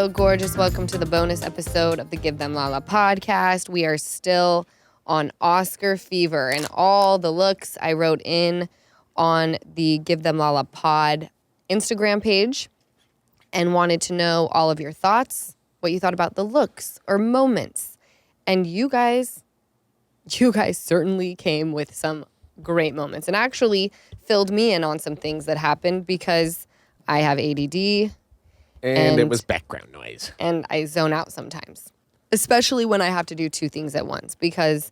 Hello, gorgeous. Welcome to the bonus episode of the Give Them Lala podcast. We are still on Oscar fever and all the looks I wrote in on the Give Them Lala pod Instagram page and wanted to know all of your thoughts, what you thought about the looks or moments. And you guys certainly came with some great moments and actually filled me in on some things that happened because I have ADD. And it was background noise. And I zone out sometimes, especially when I have to do two things at once because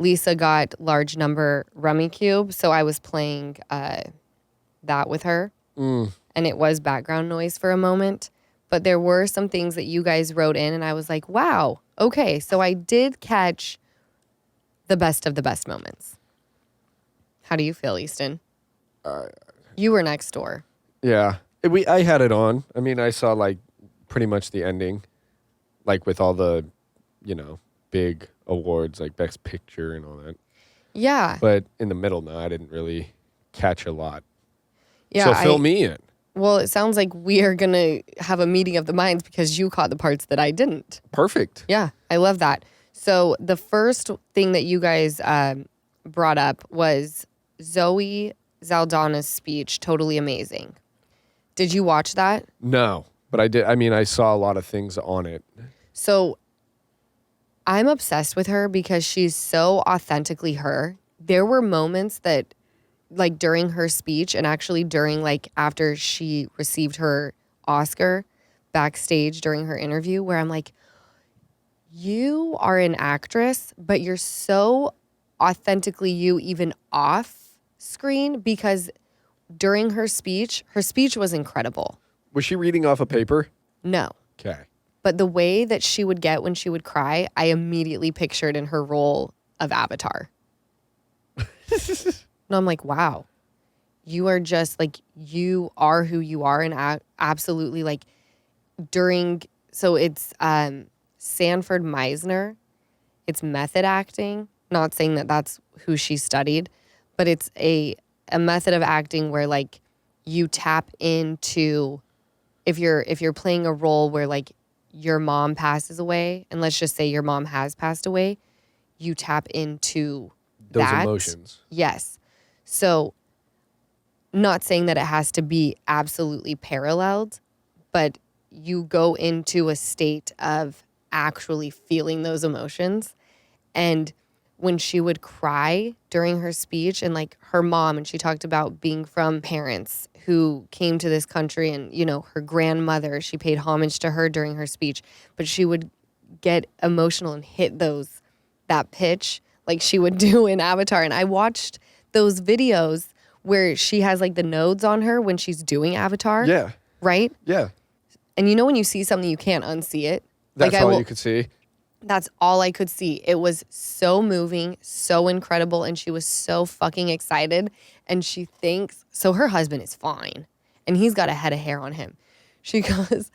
Lisa got large number rummy cube. So I was playing that with her and it was background noise for a moment. But there were some things that you guys wrote in and I was like, wow, okay. So I did catch the best of the best moments. How do you feel, Easton? You were next door. Yeah. I had it on. I mean, I saw like pretty much the ending, like with all the, big awards like Best Picture and all that. Yeah. But in the middle, no, I didn't really catch a lot. Yeah. So fill me in. Well, it sounds like we are going to have a meeting of the minds because you caught the parts that I didn't. Perfect. Yeah, I love that. So the first thing that you guys brought up was Zoe Saldana's speech. Totally amazing. Did you watch that? No, but I did. I mean, I saw a lot of things on it. So I'm obsessed with her because she's so authentically her. There were moments that, like during her speech and actually during like after she received her Oscar backstage during her interview where I'm like, you are an actress, but you're so authentically you even off screen because during her speech was incredible. Was she reading off a paper? No. Okay. But the way that she would get when she would cry, I immediately pictured in her role of Avatar. No, I'm like, wow. You are just like, you are who you are. And absolutely like so it's Sanford Meisner. It's method acting. Not saying that that's who she studied, but it's a method of acting where like you tap into if you're playing a role where like your mom passes away and let's just say your mom has passed away, you tap into those that. Emotions. Yes. So not saying that it has to be absolutely paralleled, but you go into a state of actually feeling those emotions. And when she would cry during her speech and like her mom, and she talked about being from parents who came to this country and, her grandmother, she paid homage to her during her speech, but she would get emotional and hit that pitch like she would do in Avatar. And I watched those videos where she has like the nodes on her when she's doing Avatar. Yeah. Right? Yeah. And when you see something, you can't unsee it. That's all you could see. That's all I could see. It was so moving, so incredible, and she was so fucking excited. And she thinks, so her husband is fine, and he's got a head of hair on him. She goes,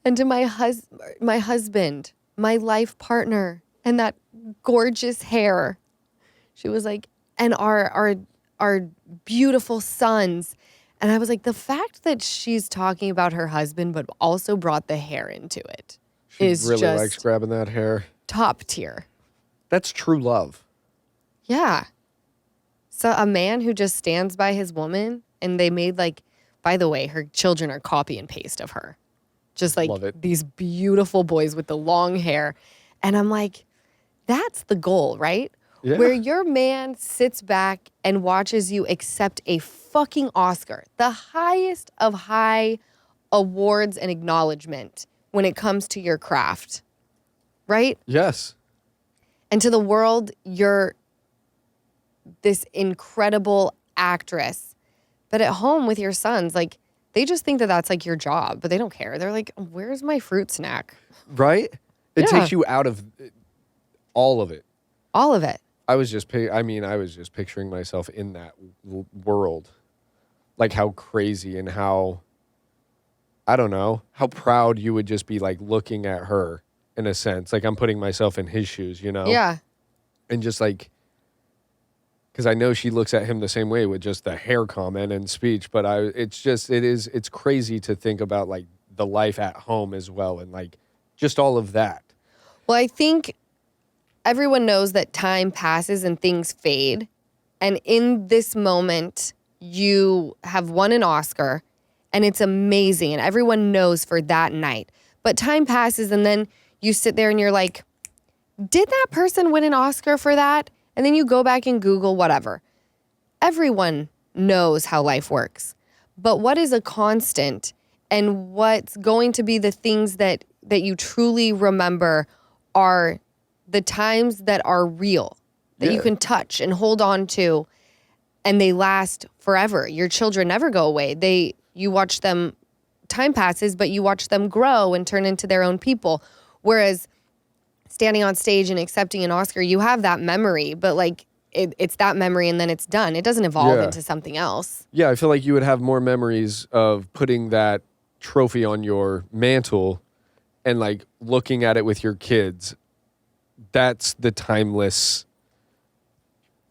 and to my husband, my life partner, and that gorgeous hair. She was like, and our beautiful sons. And I was like, the fact that she's talking about her husband, but also brought the hair into it. She is really just likes grabbing that hair. Top tier. That's true love. Yeah. So a man who just stands by his woman and they made like, by the way, her children are copy and paste of her. Just like these beautiful boys with the long hair. And I'm like, that's the goal, right? Yeah. Where your man sits back and watches you accept a fucking Oscar, the highest of high awards and acknowledgement when it comes to your craft, right? Yes. And to the world, you're this incredible actress. But at home with your sons, like, they just think that that's like your job, but they don't care. They're like, where's my fruit snack? Right? It takes you out of all of it. All of it. I was just picturing myself in that world. Like how crazy and how, I don't know, how proud you would just be like looking at her in a sense. Like I'm putting myself in his shoes, Yeah. And just like, because I know she looks at him the same way with just the hair comment and speech, but it's crazy to think about like the life at home as well, and like just all of that. Well, I think everyone knows that time passes and things fade. And in this moment, you have won an Oscar and it's amazing. And everyone knows for that night. But time passes and then you sit there and you're like, did that person win an Oscar for that? And then you go back and Google whatever. Everyone knows how life works. But what is a constant and what's going to be the things that you truly remember are the times that are real, that you can touch and hold on to, and they last forever. Your children never go away. You watch them, time passes, but you watch them grow and turn into their own people. Whereas standing on stage and accepting an Oscar, you have that memory, but like it's that memory and then it's done. It doesn't evolve into something else. Yeah, I feel like you would have more memories of putting that trophy on your mantle and like looking at it with your kids. That's the timeless,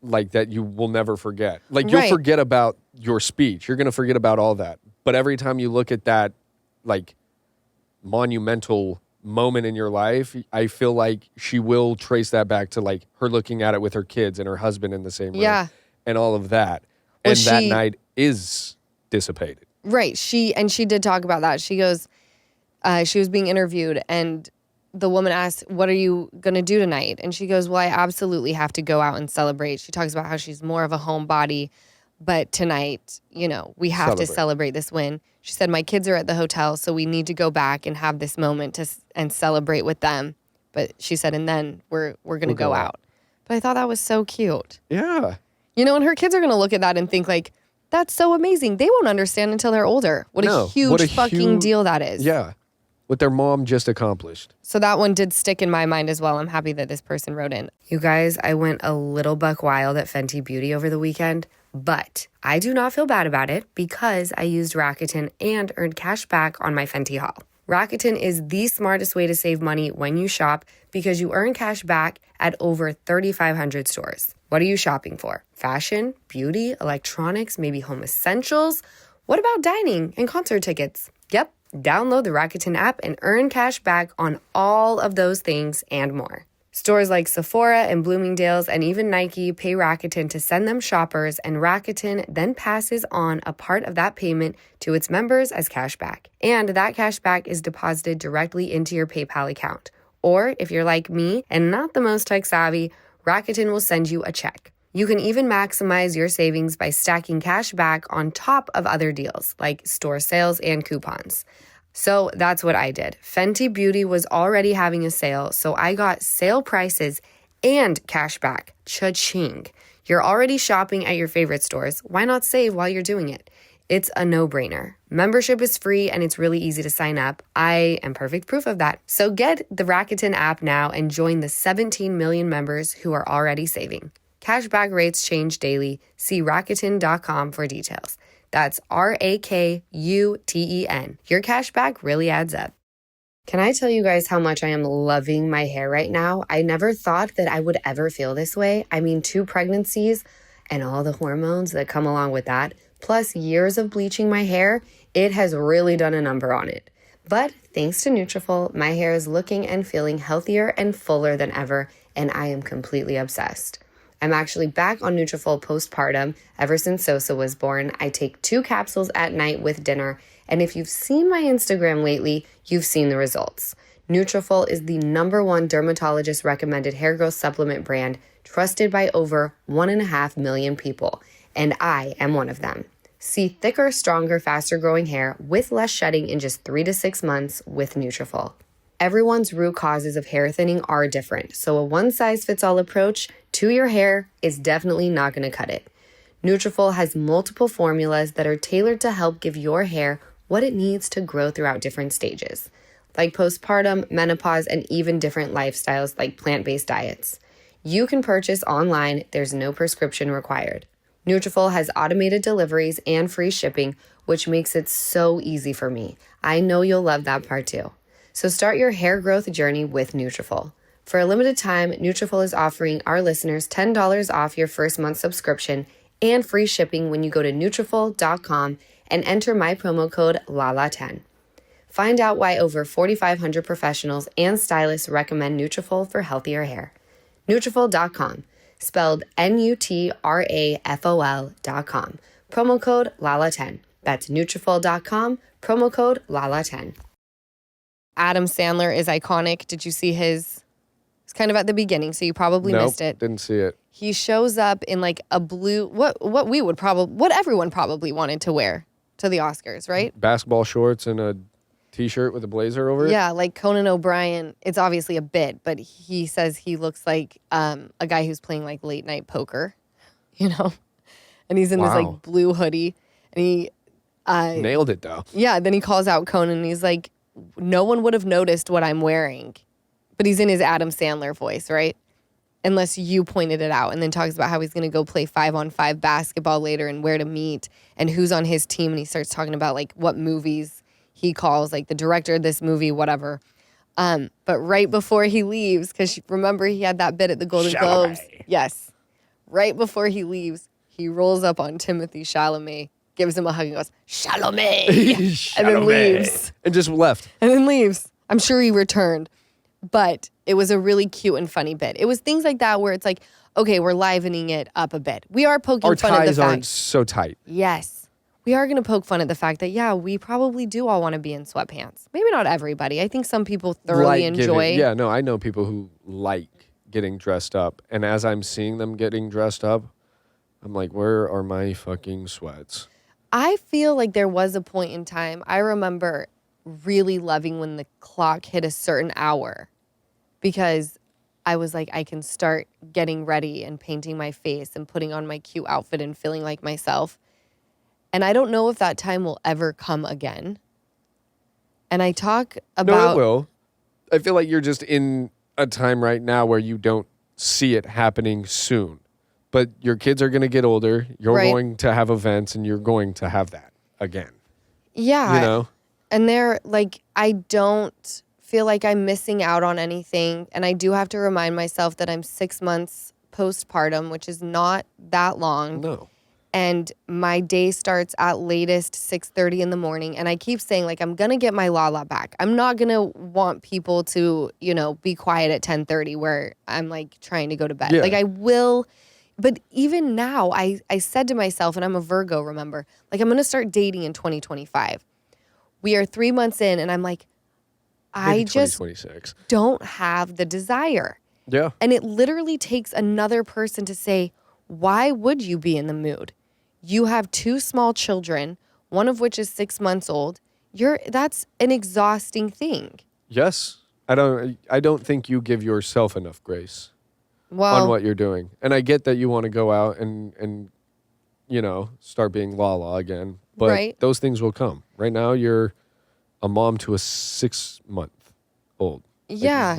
like, that you will never forget. Like, you'll forget about your speech. You're going to forget about all that. But every time you look at that, like, monumental moment in your life, I feel like she will trace that back to, like, her looking at it with her kids and her husband in the same room. And all of that. Well, and that night is dissipated. Right. She did talk about that. She goes, she was being interviewed and the woman asked, what are you going to do tonight? And she goes, well, I absolutely have to go out and celebrate. She talks about how she's more of a homebody, but tonight, you know, we have to celebrate this win. She said, my kids are at the hotel, so we need to go back and have this moment and celebrate with them. But she said, and then we're going to go out. But I thought that was so cute. Yeah. You know, and her kids are going to look at that and think like, that's so amazing. They won't understand until they're older. What a huge fucking deal that is. Yeah. What their mom just accomplished. So that one did stick in my mind as well. I'm happy that this person wrote in. You guys, I went a little buck wild at Fenty Beauty over the weekend, but I do not feel bad about it because I used Rakuten and earned cash back on my Fenty haul. Rakuten is the smartest way to save money when you shop because you earn cash back at over 3,500 stores. What are you shopping for? Fashion, beauty, electronics, maybe home essentials? What about dining and concert tickets? Yep. Download the Rakuten app and earn cash back on all of those things and more. Stores like Sephora and Bloomingdale's and even Nike pay Rakuten to send them shoppers, and Rakuten then passes on a part of that payment to its members as cash back. And that cash back is deposited directly into your PayPal account. Or if you're like me and not the most tech savvy, Rakuten will send you a check. You can even maximize your savings by stacking cash back on top of other deals like store sales and coupons. So that's what I did. Fenty Beauty was already having a sale, so I got sale prices and cash back. Cha-ching. You're already shopping at your favorite stores. Why not save while you're doing it? It's a no-brainer. Membership is free and it's really easy to sign up. I am perfect proof of that. So get the Rakuten app now and join the 17 million members who are already saving. Cashback rates change daily. See Rakuten.com for details. That's Rakuten. Your cashback really adds up. Can I tell you guys how much I am loving my hair right now? I never thought that I would ever feel this way. I mean, 2 pregnancies and all the hormones that come along with that, plus years of bleaching my hair, it has really done a number on it. But thanks to Nutrafol, my hair is looking and feeling healthier and fuller than ever, and I am completely obsessed. I'm actually back on Nutrafol postpartum. Ever since Sosa was born, I take 2 capsules at night with dinner, and if you've seen my Instagram lately, you've seen the results. Nutrafol is the #1 dermatologist recommended hair growth supplement brand, trusted by over 1.5 million people, and I am one of them. See thicker, stronger, faster growing hair with less shedding in just 3 to 6 months with Nutrafol. Everyone's root causes of hair thinning are different, so a one-size-fits-all approach to your hair is definitely not going to cut it. Nutrafol has multiple formulas that are tailored to help give your hair what it needs to grow throughout different stages, like postpartum, menopause, and even different lifestyles like plant-based diets. You can purchase online, there's no prescription required. Nutrafol has automated deliveries and free shipping, which makes it so easy for me. I know you'll love that part too. So start your hair growth journey with Nutrafol. For a limited time, Nutrafol is offering our listeners $10 off your first month subscription and free shipping when you go to Nutrafol.com and enter my promo code LALA10. Find out why over 4,500 professionals and stylists recommend Nutrafol for healthier hair. Nutrafol.com, spelled Nutrafol.com. Promo code LALA10. That's Nutrafol.com, promo code LALA10. Adam Sandler is iconic. Did you see his? It's kind of at the beginning, so you probably missed it. Didn't see it. He shows up in like a blue, what everyone probably wanted to wear to the Oscars, right? Basketball shorts and a t-shirt with a blazer over it? Yeah, like Conan O'Brien. It's obviously a bit, but he says he looks like a guy who's playing like late night poker, And he's in this like blue hoodie, and he nailed it though. Yeah, then he calls out Conan, and he's like, no one would have noticed what I'm wearing. But he's in his Adam Sandler voice, right? Unless you pointed it out, and then talks about how he's going to go play 5-on-5 basketball later and where to meet and who's on his team. And he starts talking about like what movies he calls, like the director of this movie, whatever. But right before he leaves, because remember he had that bit at the Golden Globes. Yes. Right before he leaves, he rolls up on Timothée Chalamet, gives him a hug and goes, Chalamet! And then leaves. And just left. And then leaves. I'm sure he returned. But it was a really cute and funny bit. It was things like that where it's like, okay, we're livening it up a bit. We are poking fun at the fact. Our ties aren't so tight. Yes. We are going to poke fun at the fact that, yeah, we probably do all want to be in sweatpants. Maybe not everybody. I think some people thoroughly enjoy. I know people who like getting dressed up. And as I'm seeing them getting dressed up, I'm like, where are my fucking sweats? I feel like there was a point in time, I remember really loving when the clock hit a certain hour, because I was like, I can start getting ready and painting my face and putting on my cute outfit and feeling like myself. And I don't know if that time will ever come again. And I talk about... No, it will. I feel like you're just in a time right now where you don't see it happening soon. But your kids are going to get older. You're going to have events, and you're going to have that again. Yeah. And they're like, I don't feel like I'm missing out on anything. And I do have to remind myself that I'm 6 months postpartum, which is not that long. No. And my day starts at latest 6:30 in the morning. And I keep saying, like, I'm going to get my Lala back. I'm not going to want people to, be quiet at 10:30 where I'm, like, trying to go to bed. Yeah. Like, I will. But even now, I said to myself, and I'm a Virgo, remember, like, I'm going to start dating in 2025. We are 3 months in, and I'm like, I just don't have the desire. Yeah. And it literally takes another person to say, why would you be in the mood? You have 2 small children, one of which is 6 months old. That's an exhausting thing. Yes. I don't think you give yourself enough grace on what you're doing. And I get that you want to go out and start being Lala again. But those things will come. Right now, you're a mom to a 6-month-old. Yeah.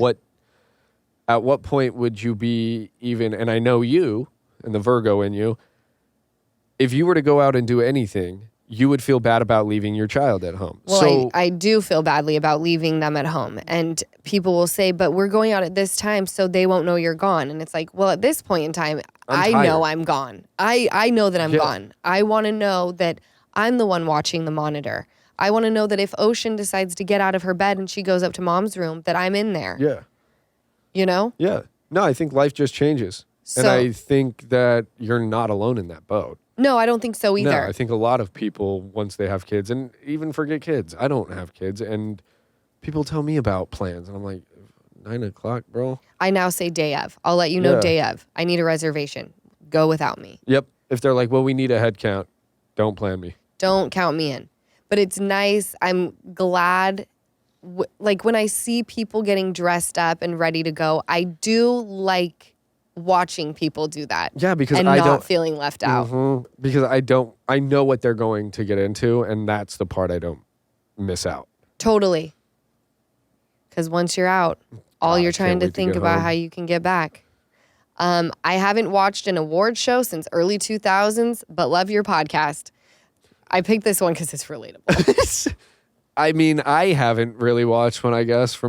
At what point would you be even, and I know you and the Virgo in you, if you were to go out and do anything, you would feel bad about leaving your child at home. Well, I do feel badly about leaving them at home. And people will say, but we're going out at this time so they won't know you're gone. And it's like, well, at this point in time, I know I'm gone. I know that I'm gone. I want to know that I'm the one watching the monitor. I want to know that if Ocean decides to get out of her bed and she goes up to mom's room, that I'm in there. Yeah. Yeah. No, I think life just changes. And I think that you're not alone in that boat. No, I don't think so either. No, I think a lot of people, once they have kids, and even forget kids. I don't have kids, and people tell me about plans, and I'm like, 9 o'clock, bro? I now say day of. I'll let you know day of. I need a reservation. Go without me. Yep. If they're like, well, we need a head count, don't plan me. Don't count me in. But it's nice. I'm glad. Like when I see people getting dressed up and ready to go, I do like watching people do that. Yeah, because and not feeling left out. Mm-hmm, because I know what they're going to get into, and that's the part I don't miss out. Totally. Because once you're out, all you're trying to think about how you can get back. I haven't watched an award show since early 2000s, but love your podcast. I picked this one because it's relatable. I mean, I haven't really watched one, I guess,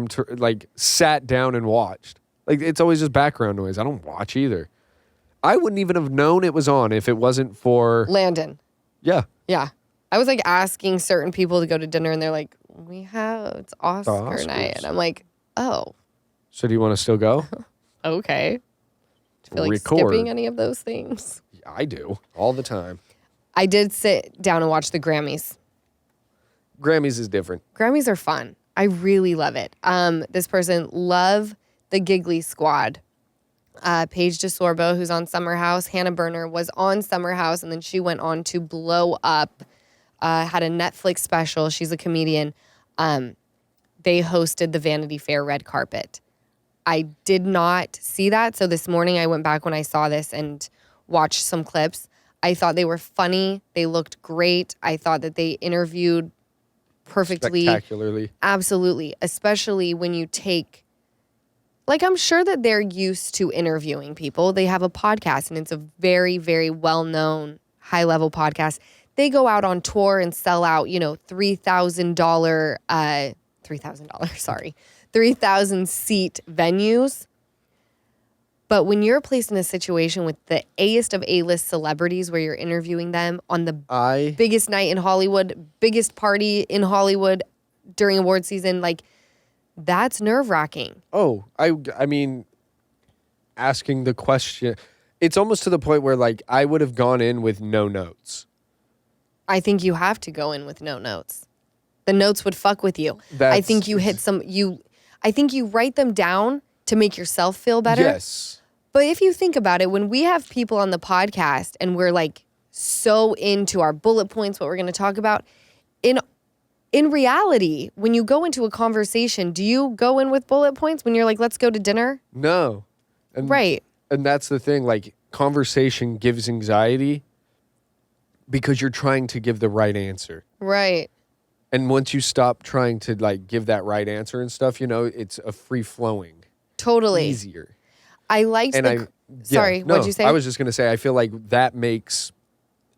sat down and watched. Like, it's always just background noise. I don't watch either. I wouldn't even have known it was on if it wasn't for... Landon. Yeah. Yeah. I was, like, asking certain people to go to dinner, and they're like, it's Oscar night. And I'm like, oh, So do you want to still go? okay. Do you feel like skipping any of those things? I do all the time. I did sit down and watch the Grammys. Grammys is different. Grammys are fun. I really love it. This person, love the Giggly Squad. Paige DeSorbo, who's on Summer House. Hannah Berner was on Summer House, and then she went on to blow up. Had a Netflix special. She's a comedian. They hosted the Vanity Fair red carpet. I did not see that, so this morning I went back when I saw this and watched some clips. I thought they were funny. They looked great. I thought that they interviewed perfectly. Spectacularly. Absolutely. Especially when you take, like, I'm sure that they're used to interviewing people. They have a podcast, and it's a very, very well-known, high-level podcast. They go out on tour and sell out, $3,000 venues. But when you're placed in a situation with the A-list of A-list celebrities where you're interviewing them on the biggest night in Hollywood, biggest party in Hollywood during award season, like, that's nerve-wracking. Oh, I mean, asking the question, it's almost to the point where, like, I would have gone in with no notes. I think you have to go in with no notes. The notes would fuck with you. I think you I think you write them down to make yourself feel better. Yes. But if you think about it, when we have people on the podcast and we're like so into our bullet points, what we're going to talk about, in reality, when you go into a conversation, do you go in with bullet points when you're like, let's go to dinner? No. Right. And that's the thing, like, conversation gives anxiety because you're trying to give the right answer. Right. And once you stop trying to, like, give that right answer and stuff, it's a free-flowing. Totally. Easier. I liked what'd you say? I was just going to say, I feel like that makes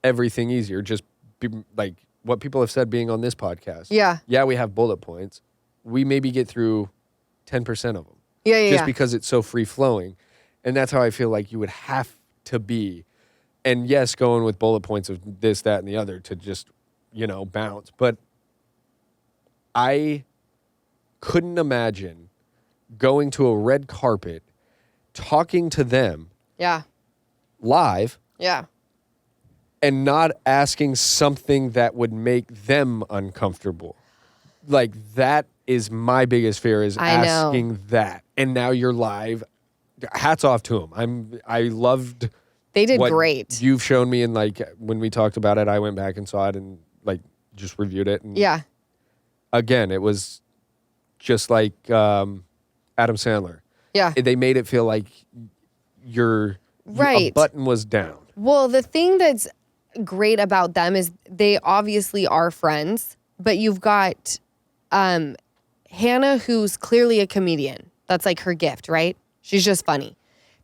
everything easier. Just like what people have said being on this podcast. Yeah. Yeah, we have bullet points. We maybe get through 10% of them. Yeah. Just because it's so free-flowing. And that's how I feel like you would have to be. And yes, going with bullet points of this, that, and the other to just, bounce. But I couldn't imagine going to a red carpet, talking to them live and not asking something that would make them uncomfortable. Like, that is my biggest fear, is asking that. And now you're live. Hats off to them. I loved They did what great. You've shown me, and like when we talked about it, I went back and saw it and like just reviewed it. And again, it was just like Adam Sandler. Yeah. They made it feel like a button was down. Well, the thing that's great about them is they obviously are friends, but you've got Hannah, who's clearly a comedian. That's like her gift, right? She's just funny.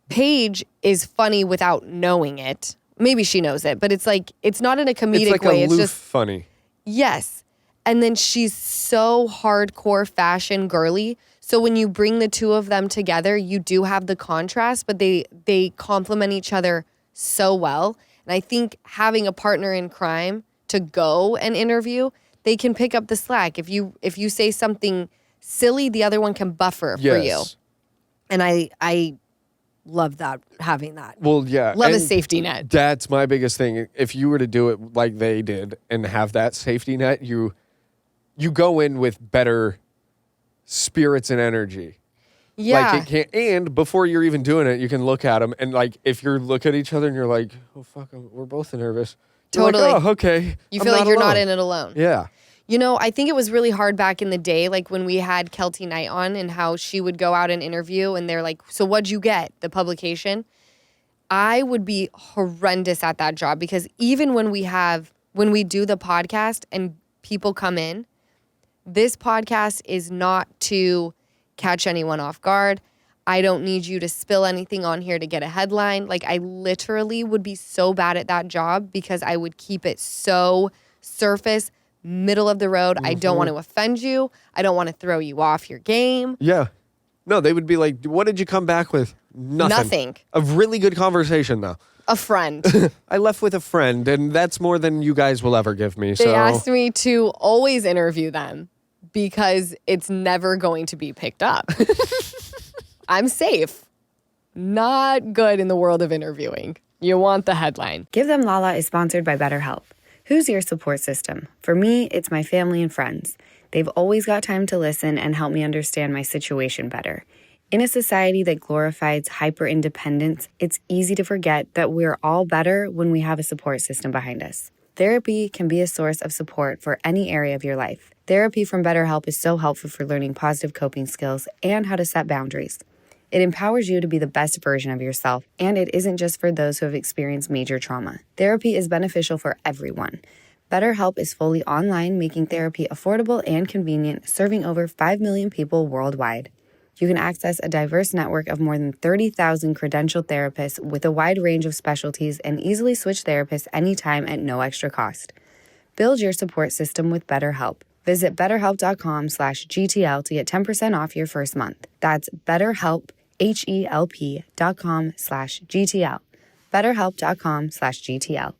Paige is funny without knowing it. Maybe she knows it, but it's like, it's not in a comedic way. It's just funny. Yes. And then she's so hardcore fashion girly. So when you bring the two of them together, you do have the contrast, but they complement each other so well. And I think having a partner in crime to go and interview, they can pick up the slack. If you say something silly, the other one can buffer for you. And I love that, having that. Well, yeah. Love a safety net. That's my biggest thing. If you were to do it like they did and have that safety net, you go in with better spirits and energy. Yeah. Like, it can't, and before you're even doing it, you can look at them, and like, if you look at each other and you're like, oh fuck, we're both nervous. Totally. Like, oh, okay. You feel like you're not in it alone. Yeah. I think it was really hard back in the day, like when we had Kelty Knight on and how she would go out and interview and they're like, so what'd you get? The publication? I would be horrendous at that job, because even when we do the podcast and people come in, this podcast is not to catch anyone off guard. I don't need you to spill anything on here to get a headline. Like, I literally would be so bad at that job because I would keep it so surface, middle of the road. I don't want to offend you. I don't want to throw you off your game. Yeah. No, they would be like, what did you come back with? Nothing. A really good conversation, though. A friend. I left with a friend, and that's more than you guys will ever give me. They asked me to always interview them, because it's never going to be picked up. I'm safe. Not good in the world of interviewing. You want the headline. Give Them Lala is sponsored by BetterHelp. Who's your support system? For me, it's my family and friends. They've always got time to listen and help me understand my situation better. In a society that glorifies hyper-independence, it's easy to forget that we're all better when we have a support system behind us. Therapy can be a source of support for any area of your life. Therapy from BetterHelp is so helpful for learning positive coping skills and how to set boundaries. It empowers you to be the best version of yourself, and it isn't just for those who have experienced major trauma. Therapy is beneficial for everyone. BetterHelp is fully online, making therapy affordable and convenient, serving over 5 million people worldwide. You can access a diverse network of more than 30,000 credentialed therapists with a wide range of specialties and easily switch therapists anytime at no extra cost. Build your support system with BetterHelp. Visit betterhelp.com/GTL to get 10% off your first month. That's BetterHelp, HELP.com/GTL. BetterHelp.com/GTL.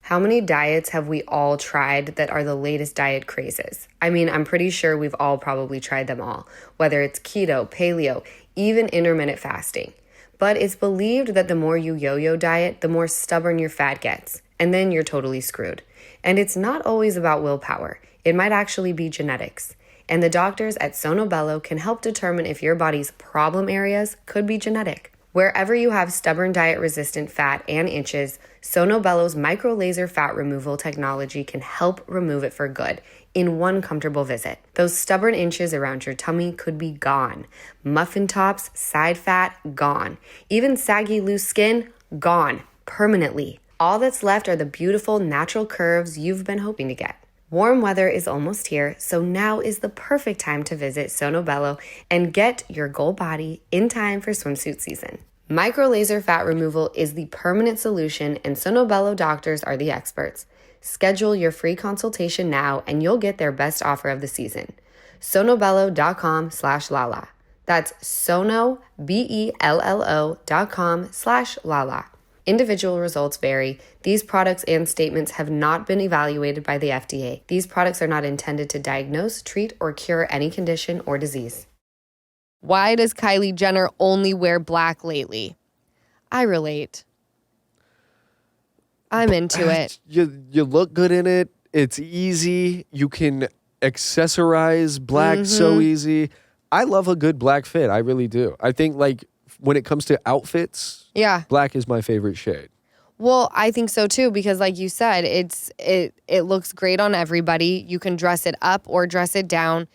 How many diets have we all tried that are the latest diet crazes? I mean, I'm pretty sure we've all probably tried them all, whether it's keto, paleo, even intermittent fasting. But it's believed that the more you yo-yo diet, the more stubborn your fat gets, and then you're totally screwed. And it's not always about willpower. It might actually be genetics. And the doctors at Sono Bello can help determine if your body's problem areas could be genetic. Wherever you have stubborn diet-resistant fat and itches, Sono Bello's micro-laser fat removal technology can help remove it for good in one comfortable visit. Those stubborn inches around your tummy could be gone. Muffin tops, side fat, gone. Even saggy loose skin, gone permanently. All that's left are the beautiful natural curves you've been hoping to get. Warm weather is almost here, so now is the perfect time to visit Sono Bello and get your goal body in time for swimsuit season. Micro-laser fat removal is the permanent solution, and Sono Bello doctors are the experts. Schedule your free consultation now, and you'll get their best offer of the season. sonobello.com/lala. That's sonobello.com/lala. Individual results vary. These products and statements have not been evaluated by the FDA. These products are not intended to diagnose, treat, or cure any condition or disease. Why does Kylie Jenner only wear black lately? I relate. I'm into it. You look good in it. It's easy. You can accessorize black so easy. I love a good black fit. I really do. I think like when it comes to outfits, black is my favorite shade. Well, I think so too, because like you said, it looks great on everybody. You can dress it up or dress it down.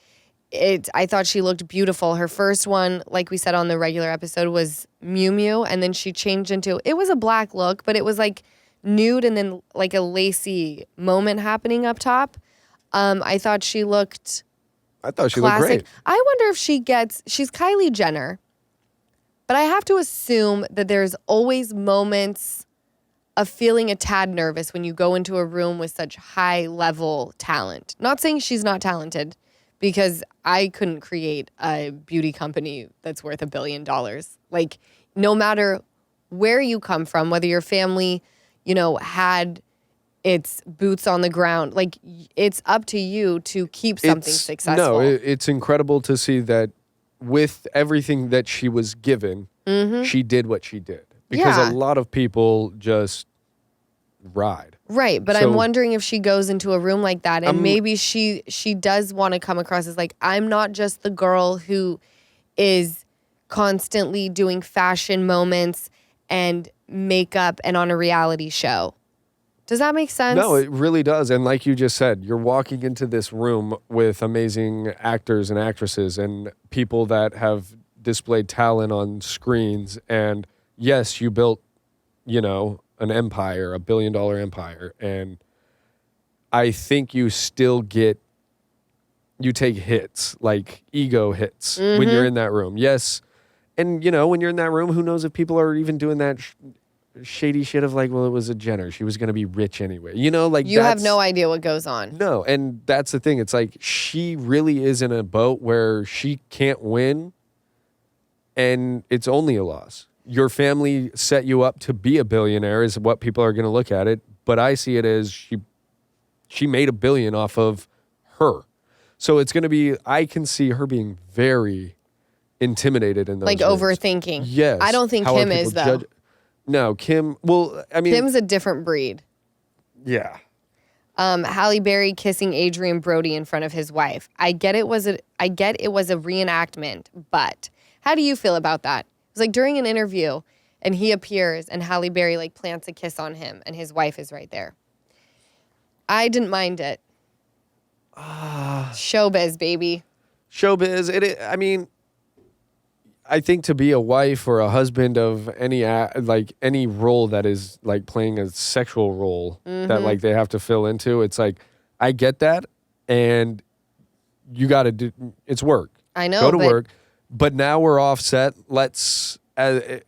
I thought she looked beautiful. Her first one, like we said on the regular episode, was Miu Miu, and then she changed into, it was a black look, but it was like nude and then like a lacy moment happening up top. I thought she looked classic. Looked great. I wonder if she's Kylie Jenner, but I have to assume that there's always moments of feeling a tad nervous when you go into a room with such high level talent. Not saying she's not talented, because I couldn't create a beauty company that's worth $1 billion. Like, no matter where you come from, whether your family, had its boots on the ground, like, it's up to you to keep something successful. No, it's incredible to see that with everything that she was given, she did what she did. Because a lot of people just ride. Right, but I'm wondering if she goes into a room like that and maybe she does want to come across as like, I'm not just the girl who is constantly doing fashion moments and makeup and on a reality show. Does that make sense? No, it really does. And like you just said, you're walking into this room with amazing actors and actresses and people that have displayed talent on screens. And yes, you built, an empire, $1 billion empire. And I think you still take hits, like ego hits when you're in that room. Yes. And, when you're in that room, who knows if people are even doing that shady shit of like, well, it was a Jenner. She was going to be rich anyway. You have no idea what goes on. No. And that's the thing. It's like she really is in a boat where she can't win and it's only a loss. Your family set you up to be a billionaire is what people are going to look at it. But I see it as she made $1 billion off of her. So it's going to be, I can see her being very intimidated in those Like rooms. overthinking. Yes. I don't think How are Kim is, people though. No, Kim, well, I mean. Kim's a different breed. Yeah. Halle Berry kissing Adrian Brody in front of his wife. I get it was a reenactment, but how do you feel about that? It was like during an interview, and he appears, and Halle Berry like plants a kiss on him, and his wife is right there. I didn't mind it. Showbiz, baby. Showbiz. I mean, I think to be a wife or a husband of any role that is like playing a sexual role that like they have to fill into, it's like I get that, and you got to do it's work. I know. Go to work, but now we're offset.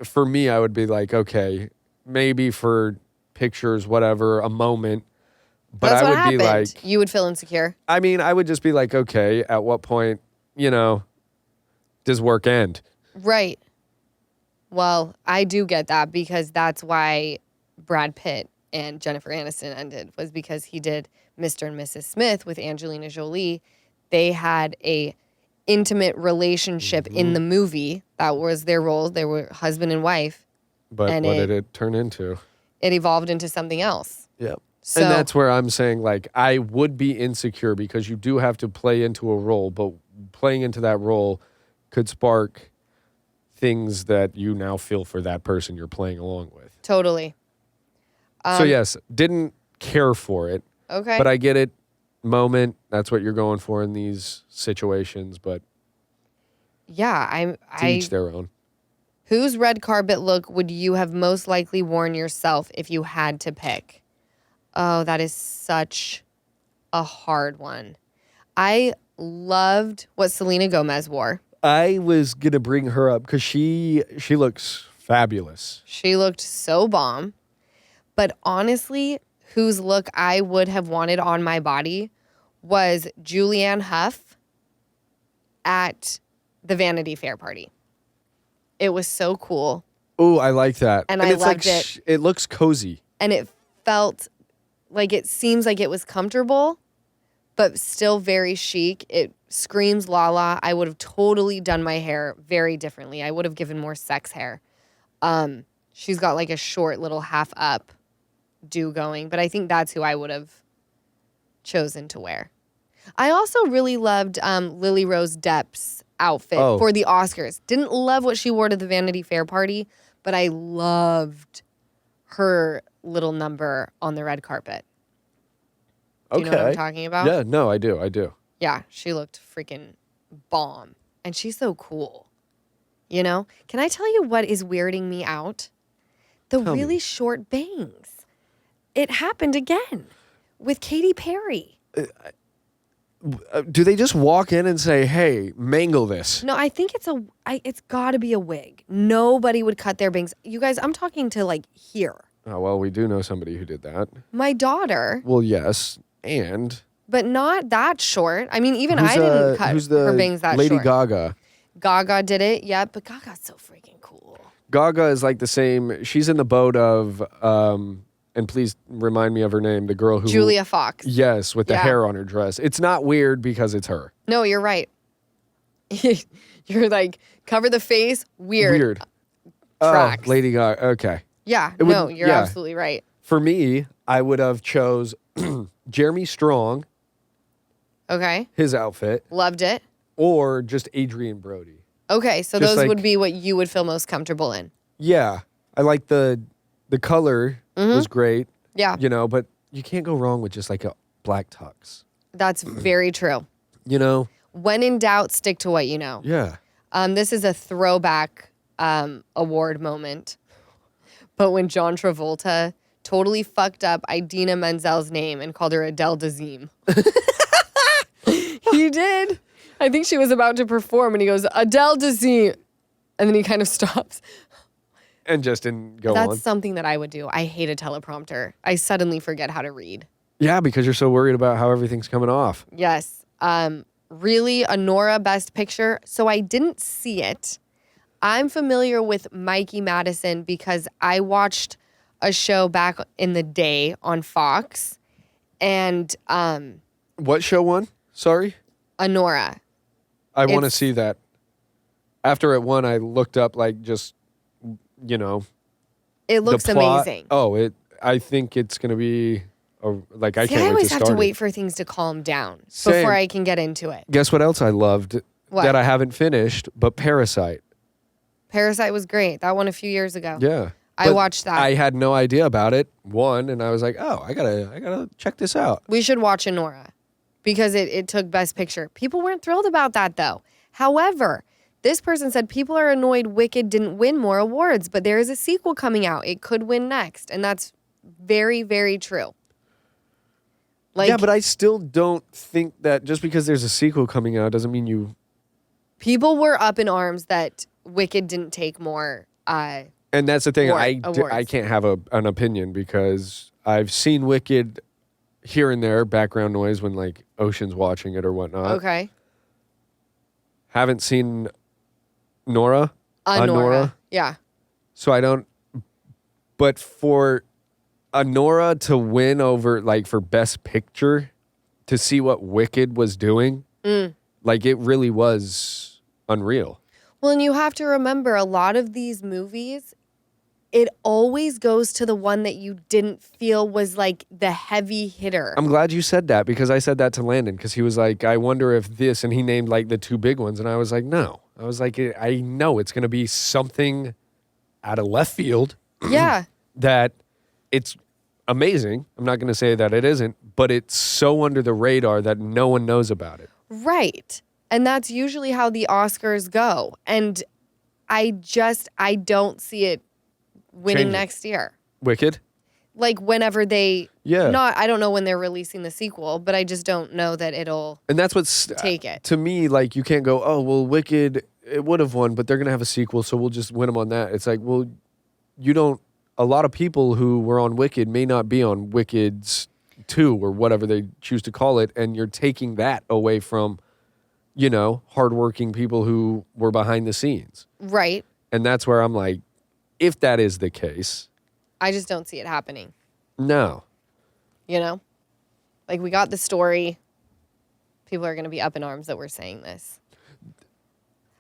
For me, I would be like, okay, maybe for pictures, whatever, a moment. But that's I would what be happened. like, You would feel insecure. I mean, I would just be like, okay, at what point, does work end? Right. Well, I do get that because that's why Brad Pitt and Jennifer Aniston ended, was because he did Mr. and Mrs. Smith with Angelina Jolie. They had a intimate relationship in the movie. That was their role. They were husband and wife. But And what did it turn into? It evolved into something else. Yep. So, And that's where I'm saying, like, I would be insecure because you do have to play into a role, but playing into that role could spark things that you now feel for that person you're playing along with. totally. So, yes, didn't care for it, Okay. but I get it. Moment, that's what you're going for in these situations, but yeah, to each their own. Whose red carpet look would you have most likely worn yourself if you had to pick? Oh, that is such a hard one. I loved what Selena Gomez wore. I was going to bring her up because she looks fabulous. She looked so bomb. But honestly, whose look I would have wanted on my body was Julianne Hough at the Vanity Fair Party. It was so cool. Oh, I like that. And I it's loved like, it. It looks cozy. And it felt like, it seems like it was comfortable, but still very chic. It screams Lala. I would have totally done my hair very differently. I would have given more sex hair. She's got like a short little half up do going, but I think that's who I would have chosen to wear. I also really loved Lily Rose Depp's outfit for the Oscars. Didn't love what she wore to the Vanity Fair party, but I loved her little number on the red carpet. Do you know what I'm talking about? Yeah, no, I do. Yeah, she looked freaking bomb. And she's so cool. You know? Can I tell you what is weirding me out? The Tell really me. short bangs. It happened again with Katy Perry. Do they just walk in and say, hey, mangle this? No, I think it's got to be a wig. Nobody would cut their bangs. You guys, I'm talking to like here. Oh, well, we do know somebody who did that. My daughter. Well, yes, and... But not that short. I mean, even I didn't cut her bangs that Lady short. Gaga. Gaga did it, yeah, but Gaga's so freaking cool. Gaga is like the same. She's in the boat of, and please remind me of her name, the girl who... Julia Fox. Yes, with the Yeah. hair on her dress. It's not weird because it's her. No, you're right. You're like, cover the face, weird. Tracks. Lady Gaga, okay. Yeah, It would- you're yeah. absolutely right. For me, I would have chose Jeremy Strong, Okay, his outfit, loved it. or just Adrian Brody. Okay, so Just those like- would be what you would feel most comfortable in. Yeah, I like the color was great, Yeah, but you can't go wrong with just like a black tux. that's very true. When in doubt, stick to what you know. Yeah. This is a throwback award moment. But when John Travolta totally fucked up Idina Menzel's name and called her Adele Dazeem. He did. I think she was about to perform and he goes, Adele Dazeem. And then he kind of stops. And just didn't go That's on. something that I would do. I hate a teleprompter. I suddenly forget how to read. Yeah, because you're so worried about how everything's coming off. Yes. Really, Anora Best Picture. So I didn't see it. I'm familiar with Mikey Madison because I watched a show back in the day on Fox. And What show won? Sorry? Anora. I want to It's- see that. After it won, I looked up like just, you know, It looks the plot. amazing. Oh, I think it's going to be, like, I See, can't I wait always to have start to wait it. for things to calm down Same. before I can get into it. Guess what else I loved What? that I haven't finished, but Parasite. Parasite was great. That one a few years ago. Yeah. I But watched that. I had no idea about it. And I was like, oh, I gotta check this out. We should watch Anora because it took Best Picture. People weren't thrilled about that, though. However, this person said people are annoyed Wicked didn't win more awards, but there is a sequel coming out. It could win next. And that's very, very true. Like, Yeah, but I still don't think that just because there's a sequel coming out doesn't mean you. people were up in arms that Wicked didn't take more. And that's the thing. I awards. can't have an opinion because I've seen Wicked here and there, background noise when like Ocean's watching it or whatnot. Okay. Haven't seen Anora. Yeah. So I don't. But for Anora to win over, like, for Best Picture, to see what Wicked was doing, like, it really was unreal. Well, and you have to remember a lot of these movies, it always goes to the one that you didn't feel was like the heavy hitter. I'm glad you said that because I said that to Landon because he was like, I wonder if this, and he named like the two big ones. And I was like, no. I was like, I know it's going to be something out of left field Yeah. that it's amazing. I'm not going to say that it isn't, but it's so under the radar that no one knows about it. Right. And that's usually how the Oscars go. And I don't see it winning Change it. next year. Wicked? Like whenever they, Yeah. I don't know when they're releasing the sequel, but I just don't know that it'll And that's what's take it. to me, like, you can't go, oh, well, Wicked, it would have won, but they're going to have a sequel, so we'll just win them on that. It's like, well, you don't, a lot of people who were on Wicked may not be on Wicked's 2 or whatever they choose to call it, and you're taking that away from, you know, hardworking people who were behind the scenes. Right. And that's where I'm like, if that is the case, I just don't see it happening. no. You know? Like we got the story. People are going to be up in arms that we're saying this.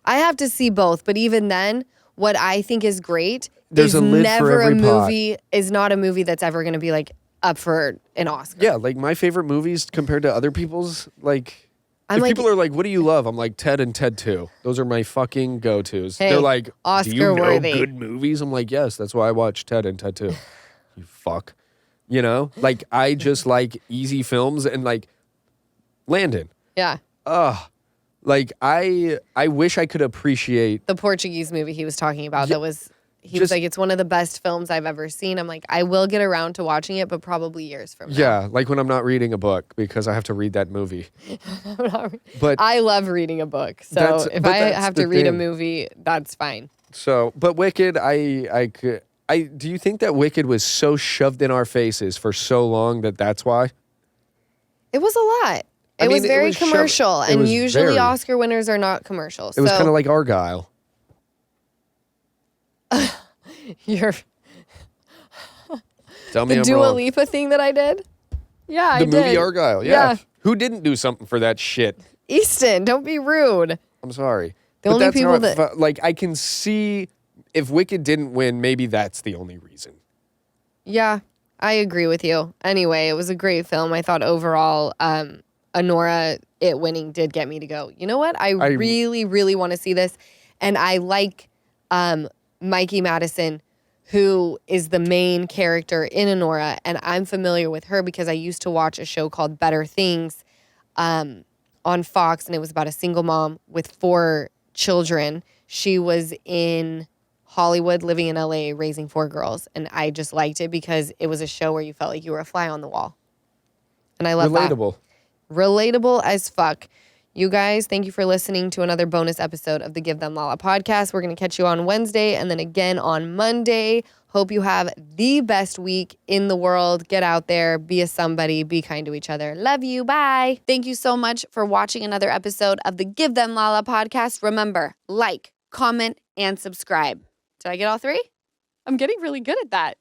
I have to see both, but even then, what I think is great There's is a lid for never a every pot. movie, is not a movie that's ever going to be like up for an Oscar. Yeah, like my favorite movies compared to other people's, like, I'm if like, people are like, what do you love? I'm like, Ted and Ted 2. Those are my fucking go-tos. Hey, They're like, do you know Oscar-worthy. good movies? I'm like, yes, that's why I watch Ted and Ted 2. You fuck. You know? Like, I just like easy films and like, Landon. yeah. Like, I wish I could appreciate. The Portuguese movie he was talking about that was, he was just- like, it's one of the best films I've ever seen. I'm like, I will get around to watching it, but probably years from now. Yeah, like when I'm not reading a book because I have to read that movie. But I love reading a book. So That's- if but I that's have the to read a thing. movie, that's fine. so, but Wicked, do you think that Wicked was so shoved in our faces for so long that that's why? It was a lot. I It mean, was it very was shoved- commercial, it and was usually very- Oscar winners are not commercial. It was kind of like Argyle. your Tell me the I'm Dua wrong. Lipa thing that I did. Yeah, I The did. movie Argyle, yeah. Who didn't do something for that shit? Easton, don't be rude. I'm sorry. The But only that's people not that- like, I can see if Wicked didn't win, maybe that's the only reason. Yeah, I agree with you. Anyway, it was a great film. I thought overall, Anora, it winning did get me to go, you know what? I really, really want to see this. And I like Mikey Madison, who is the main character in Anora. And I'm familiar with her because I used to watch a show called Better Things on Fox. And it was about a single mom with 4 children. She was in Hollywood, living in LA, raising 4 girls. And I just liked it because it was a show where you felt like you were a fly on the wall. And I love that. Relatable as fuck. You guys, thank you for listening to another bonus episode of the Give Them Lala podcast. We're going to catch you on Wednesday and then again on Monday. Hope you have the best week in the world. Get out there, be a somebody, be kind to each other. Love you. Bye. Thank you so much for watching another episode of the Give Them Lala podcast. Remember, like, comment, and subscribe. Did I get all 3? I'm getting really good at that.